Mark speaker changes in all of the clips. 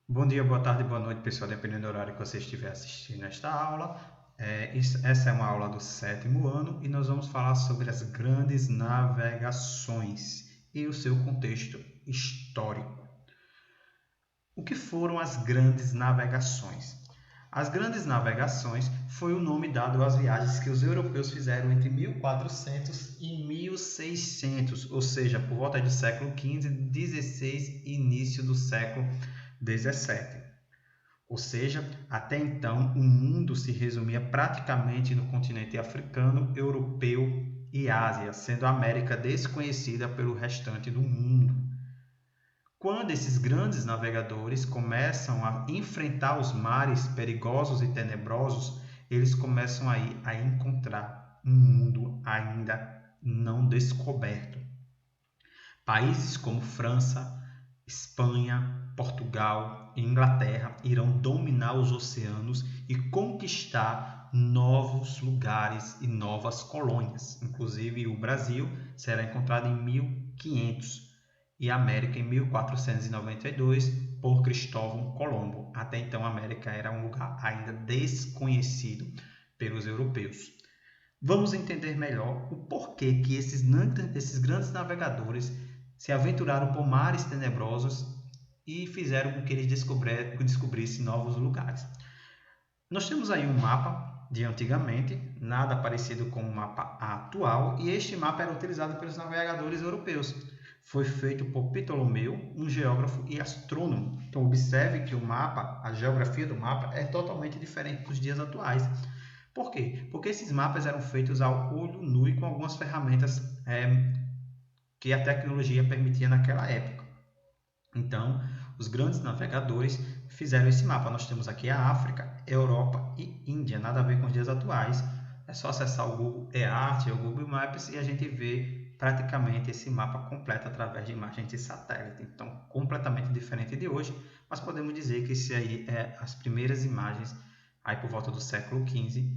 Speaker 1: Bom dia, boa tarde, boa noite, pessoal, dependendo do horário que você estiver assistindo esta aula. Essa é uma aula do sétimo ano e nós vamos falar sobre as grandes navegações e o seu contexto histórico. O que foram as grandes navegações? As grandes navegações foi o nome dado às viagens que os europeus fizeram entre 1400 e 1600, ou seja, por volta do século XV, XVI e início do século XVII. Ou seja, até então o mundo se resumia praticamente no continente africano, europeu e Ásia, sendo a América desconhecida pelo restante do mundo. Quando esses grandes navegadores começam a enfrentar os mares perigosos e tenebrosos, eles começam aí a encontrar um mundo ainda não descoberto. Países como França, Espanha, Portugal e Inglaterra irão dominar os oceanos e conquistar novos lugares e novas colônias. Inclusive, o Brasil será encontrado em 1500 e a América em 1492 por Cristóvão Colombo. Até então, a América era um lugar ainda desconhecido pelos europeus. Vamos entender melhor o porquê que esses grandes navegadores se aventuraram por mares tenebrosos e fizeram com que eles descobrissem novos lugares. Nós temos aí um mapa de antigamente, nada parecido com o mapa atual, e este mapa era utilizado pelos navegadores europeus. Foi feito por Ptolomeu, um geógrafo e astrônomo. Então observe que o mapa, a geografia do mapa é totalmente diferente dos dias atuais. Por quê? Porque esses mapas eram feitos ao olho nu e com algumas ferramentas que a tecnologia permitia naquela época. Então, os grandes navegadores fizeram esse mapa. Nós temos aqui a África, Europa e Índia, nada a ver com os dias atuais. É só acessar o Google eArt ou o Google Maps e a gente vê praticamente esse mapa completo através de imagens de satélite. Então, completamente diferente de hoje, mas podemos dizer que isso aí é as primeiras imagens aí por volta do século XV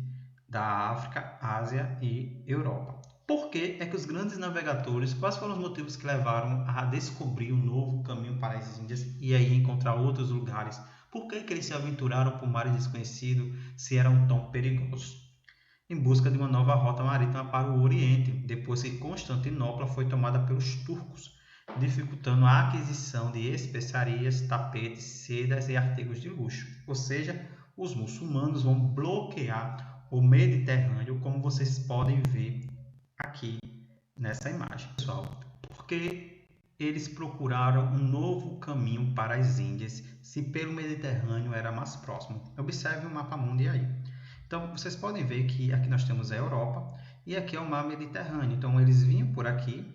Speaker 1: da África, Ásia e Europa. Por que é que os grandes navegadores, quais foram os motivos que levaram a descobrir um novo caminho para as Índias e aí encontrar outros lugares? Por que eles se aventuraram por mares desconhecidos se eram tão perigosos? Em busca de uma nova rota marítima para o Oriente, depois que Constantinopla foi tomada pelos turcos, dificultando a aquisição de especiarias, tapetes, sedas e artigos de luxo. Ou seja, os muçulmanos vão bloquear o Mediterrâneo, como vocês podem ver aqui nessa imagem, pessoal. Porque eles procuraram um novo caminho para as Índias, se pelo Mediterrâneo era mais próximo. Observe o mapa mundi aí. Então, vocês podem ver que aqui nós temos a Europa e aqui é o mar Mediterrâneo. Então, eles vinham por aqui,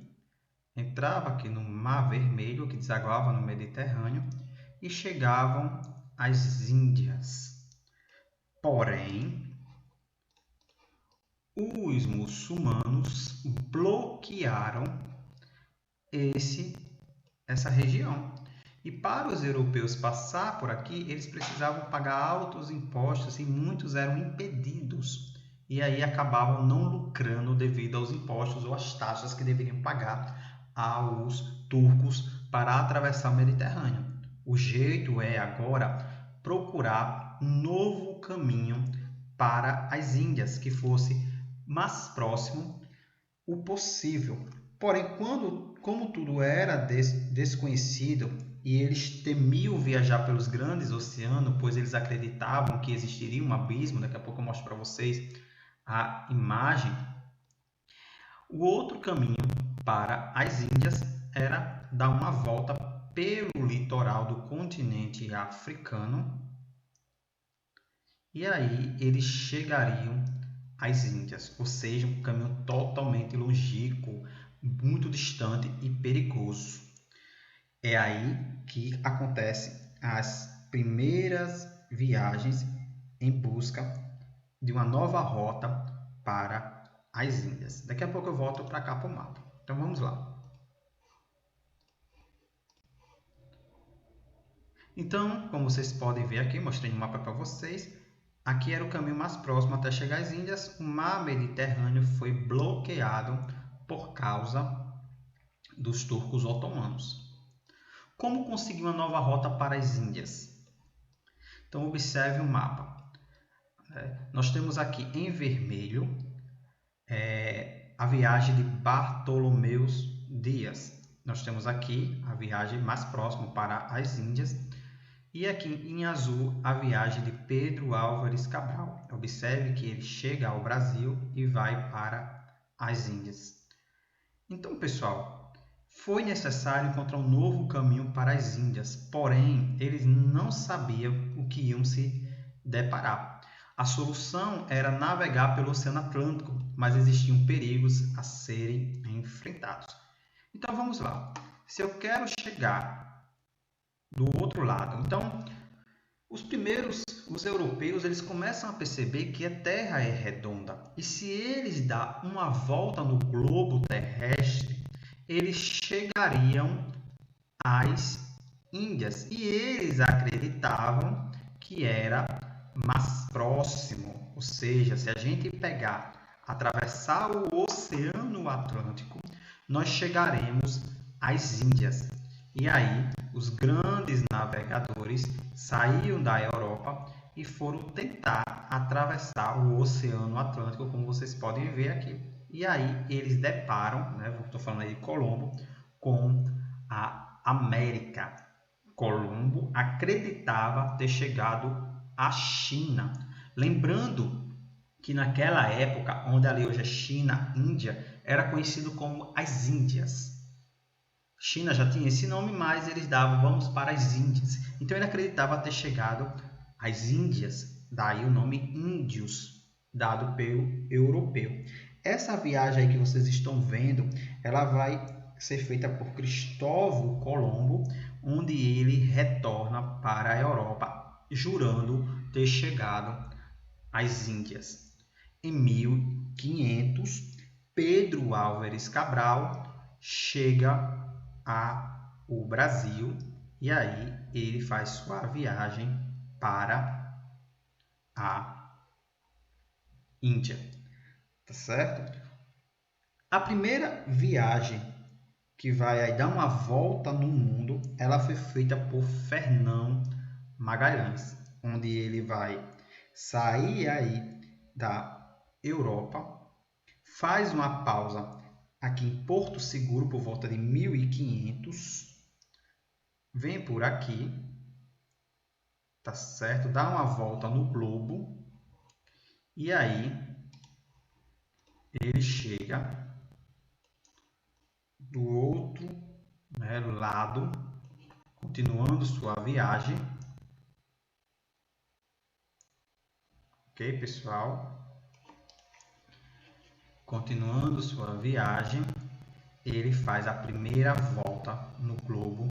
Speaker 1: entravam aqui no Mar Vermelho, que desaguava no Mediterrâneo, e chegavam às Índias. Porém, os muçulmanos bloquearam essa região. E para os europeus passar por aqui, eles precisavam pagar altos impostos e muitos eram impedidos. E aí acabavam não lucrando devido aos impostos ou às taxas que deveriam pagar aos turcos para atravessar o Mediterrâneo. O jeito é agora procurar um novo caminho para as Índias, que fosse mais próximo o possível. Porém, como tudo era desconhecido e eles temiam viajar pelos grandes oceanos, pois eles acreditavam que existiria um abismo, daqui a pouco eu mostro para vocês a imagem, o outro caminho para as Índias era dar uma volta pelo litoral do continente africano e aí eles chegariam às Índias, ou seja, um caminho totalmente longínquo, muito distante e perigoso. É aí que acontecem as primeiras viagens em busca de uma nova rota para as Índias. Daqui a pouco eu volto para cá para o mapa. Então vamos lá. Então, como vocês podem ver aqui, mostrei um mapa para vocês. Aqui era o caminho mais próximo até chegar às Índias. O mar Mediterrâneo foi bloqueado por causa dos turcos otomanos. Como conseguir uma nova rota para as Índias? Então, observe o mapa. Nós temos aqui em vermelho a viagem de Bartolomeu Dias. Nós temos aqui a viagem mais próxima para as Índias. E aqui em azul, a viagem de Pedro Álvares Cabral. Observe que ele chega ao Brasil e vai para as Índias. Então, pessoal, foi necessário encontrar um novo caminho para as Índias, porém, eles não sabiam o que iam se deparar. A solução era navegar pelo Oceano Atlântico, mas existiam perigos a serem enfrentados. Então, vamos lá. Se eu quero chegar do outro lado, então, os europeus, eles começam a perceber que a Terra é redonda. E se eles dão uma volta no globo terrestre, eles chegariam às Índias. E eles acreditavam que era mais próximo. Ou seja, se a gente atravessar o Oceano Atlântico, nós chegaremos às Índias. E aí, os grandes navegadores saíram da Europa e foram tentar atravessar o Oceano Atlântico, como vocês podem ver aqui. E aí, eles deparam, estou falando aí de Colombo, com a América. Colombo acreditava ter chegado à China. Lembrando que naquela época, onde ali hoje é China, Índia, era conhecido como as Índias. China já tinha esse nome, mas eles davam vamos para as Índias. Então ele acreditava ter chegado às Índias, daí o nome índios, dado pelo europeu. Essa viagem aí que vocês estão vendo, ela vai ser feita por Cristóvão Colombo, onde ele retorna para a Europa, jurando ter chegado às Índias. Em 1500, Pedro Álvares Cabral chega ao Brasil e aí ele faz sua viagem para a Índia, tá certo? A primeira viagem que vai aí dar uma volta no mundo, ela foi feita por Fernão Magalhães, onde ele vai sair aí da Europa, faz uma pausa aqui em Porto Seguro por volta de 1500, vem por aqui, tá certo? Dá uma volta no globo e aí ele chega do outro lado, continuando sua viagem. Ok, pessoal? Continuando sua viagem, ele faz a primeira volta no globo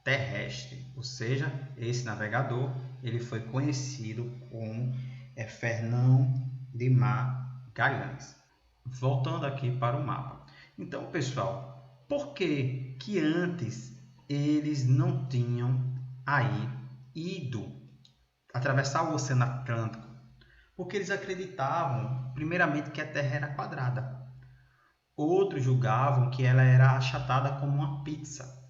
Speaker 1: terrestre, ou seja, esse navegador ele foi conhecido como Fernão de Magalhães. Voltando aqui para o mapa. Então, pessoal, por que antes eles não tinham aí ido atravessar o Oceano Atlântico? Porque eles acreditavam, primeiramente, que a Terra era quadrada. Outros julgavam que ela era achatada como uma pizza.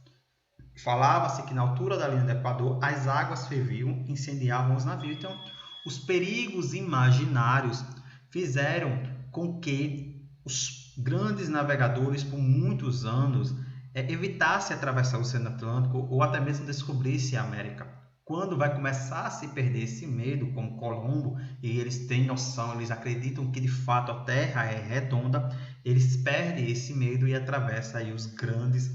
Speaker 1: Falava-se que na altura da linha do Equador as águas ferviam e incendiavam os navios. Então, os perigos imaginários fizeram com que os grandes navegadores, por muitos anos, evitassem atravessar o Oceano Atlântico ou até mesmo descobrissem a América. Quando vai começar a se perder esse medo, como Colombo, e eles têm noção, eles acreditam que de fato a Terra é redonda, eles perdem esse medo e atravessam aí os grandes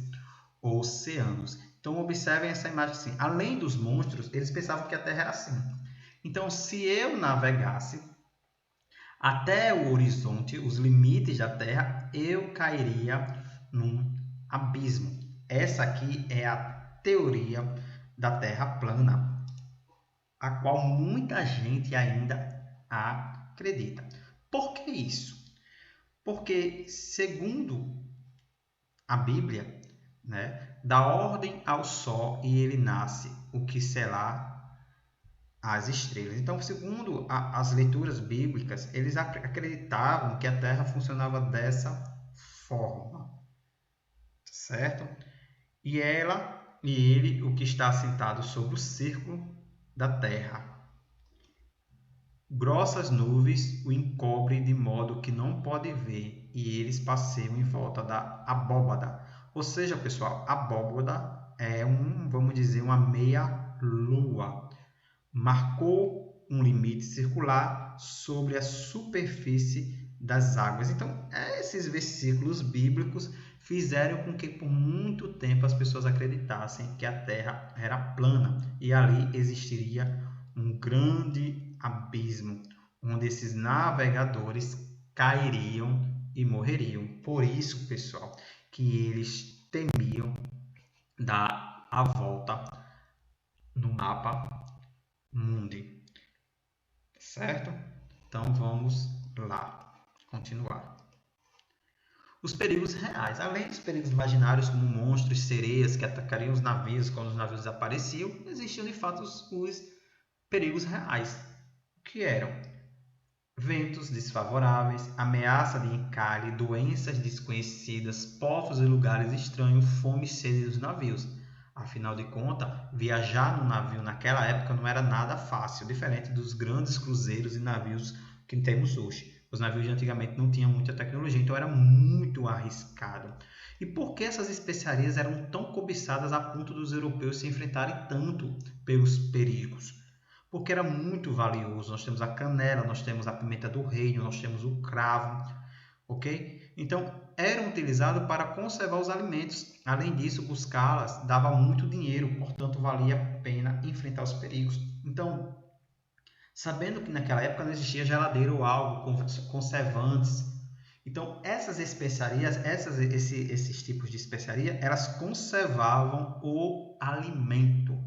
Speaker 1: oceanos. Então observem essa imagem assim, além dos monstros, eles pensavam que a Terra era assim. Então se eu navegasse até o horizonte, os limites da Terra, eu cairia num abismo. Essa aqui é a teoria da Terra plana, a qual muita gente ainda acredita. Por que isso? Porque, segundo a Bíblia, dá ordem ao sol e ele nasce, o que será as estrelas. Então, segundo as leituras bíblicas, eles acreditavam que a Terra funcionava dessa forma, certo? E ele, o que está assentado sobre o círculo, da terra. Grossas nuvens o encobrem de modo que não pode ver, e eles passeiam em volta da abóbada. Ou seja, pessoal, a abóbada é vamos dizer, uma meia-lua. Marcou um limite circular sobre a superfície das águas. Então, esses versículos bíblicos fizeram com que por muito tempo as pessoas acreditassem que a Terra era plana e ali existiria um grande abismo onde esses navegadores cairiam e morreriam. Por isso, pessoal, que eles temiam dar a volta no mapa mundi, certo? Então vamos lá, continuar. Os perigos reais. Além dos perigos imaginários, como monstros, sereias que atacariam os navios quando os navios desapareciam, existiam de fato os perigos reais, que eram ventos desfavoráveis, ameaça de encalhe, doenças desconhecidas, povos e lugares estranhos, fome e sede dos navios. Afinal de contas, viajar no navio naquela época não era nada fácil, diferente dos grandes cruzeiros e navios que temos hoje. Os navios de antigamente não tinham muita tecnologia, então era muito arriscado. E por que essas especiarias eram tão cobiçadas a ponto dos europeus se enfrentarem tanto pelos perigos? Porque era muito valioso. Nós temos a canela, nós temos a pimenta do reino, nós temos o cravo, ok? Então, eram utilizados para conservar os alimentos. Além disso, buscá-las dava muito dinheiro, portanto, valia a pena enfrentar os perigos. Então, sabendo que naquela época não existia geladeira ou algo, conservantes, então essas especiarias, esses tipos de especiaria, elas conservavam o alimento,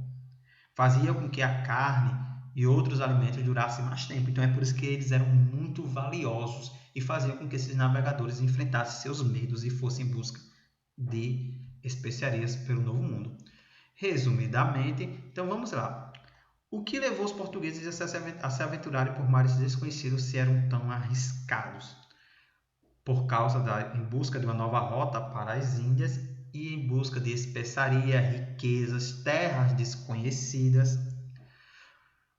Speaker 1: fazia com que a carne e outros alimentos durassem mais tempo. Então é por isso que eles eram muito valiosos e faziam com que esses navegadores enfrentassem seus medos e fossem em busca de especiarias pelo Novo Mundo. Resumidamente, então vamos lá. O que levou os portugueses a se aventurarem por mares desconhecidos se eram tão arriscados? Por causa em busca de uma nova rota para as Índias e em busca de especiaria, riquezas, terras desconhecidas.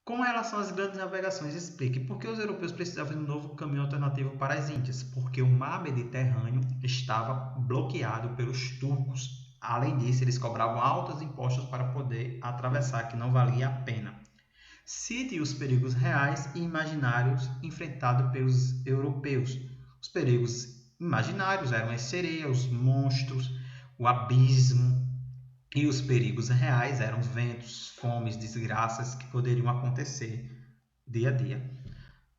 Speaker 1: Com relação às grandes navegações, explique por que os europeus precisavam de um novo caminho alternativo para as Índias. Porque o mar Mediterrâneo estava bloqueado pelos turcos. Além disso, eles cobravam altos impostos para poder atravessar, que não valia a pena. Cite os perigos reais e imaginários enfrentados pelos europeus. Os perigos imaginários eram as sereias, os monstros, o abismo. E os perigos reais eram ventos, fomes, desgraças que poderiam acontecer dia a dia.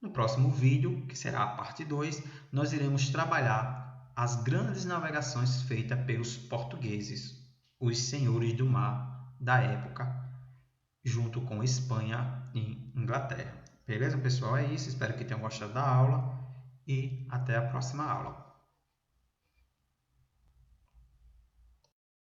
Speaker 1: No próximo vídeo, que será a parte 2, nós iremos trabalhar as grandes navegações feitas pelos portugueses, os senhores do mar da época, junto com Espanha e Inglaterra. Beleza, pessoal? É isso. Espero que tenham gostado da aula e até a próxima aula.